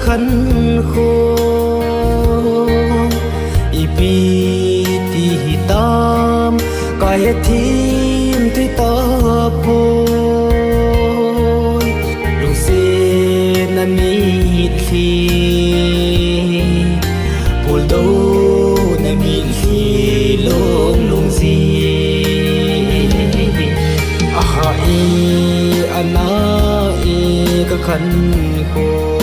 khăn khô ipi ti hitam kai thim thi ta po lung se na mi thi pol do na mi thi long lung zi aha e ana e ka khăn khô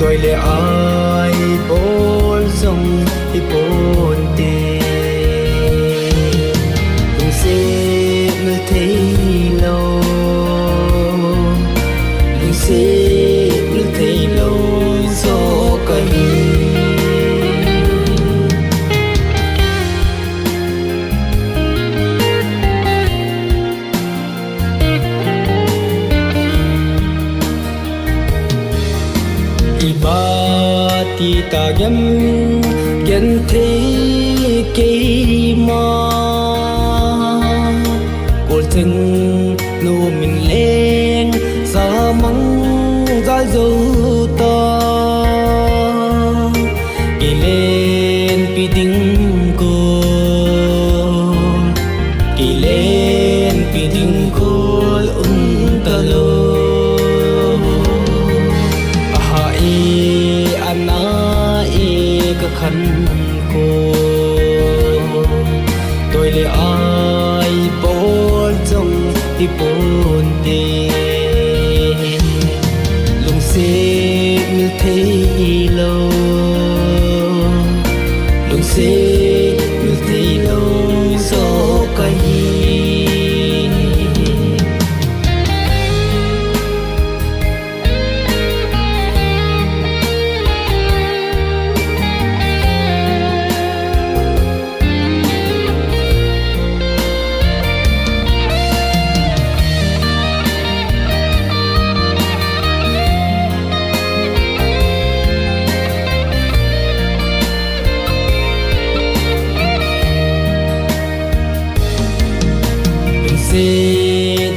tôi lệ ai bol sông thì bồn tê đừng xe mới thấy lâu đừng xe mới thấy lâu gió cây ti ta gem gen the ke ma kol thing no min leng sa mang za zo ta ke len pi ding ko ke len pi ding ko ta lo khăn cô tôi lệ ai bol trong thì bồn tê lung xe mình thấy lâu lung xe mình thấy lâu gió cây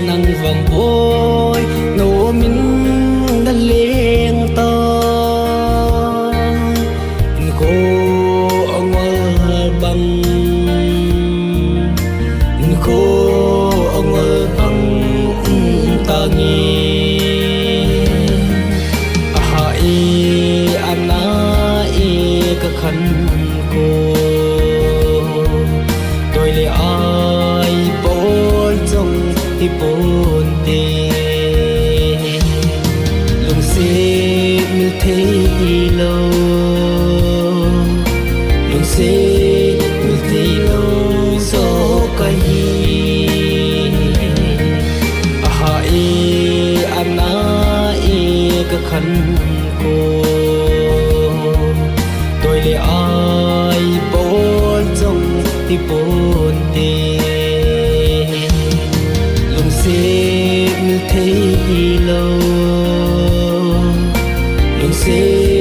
nắng vàng bôi nô min đã lên ta cô ông bằng cô ông bằng ta nghe hai ana ka khăn cô tôi lệ ai trong thì bồn tê lung xe mình thấy lâu lung xe mình thấy lâu gió cây hai ana ka khăn cô tôi lệ ai bồn trong thì bồn tê mình thấy lâu lung xe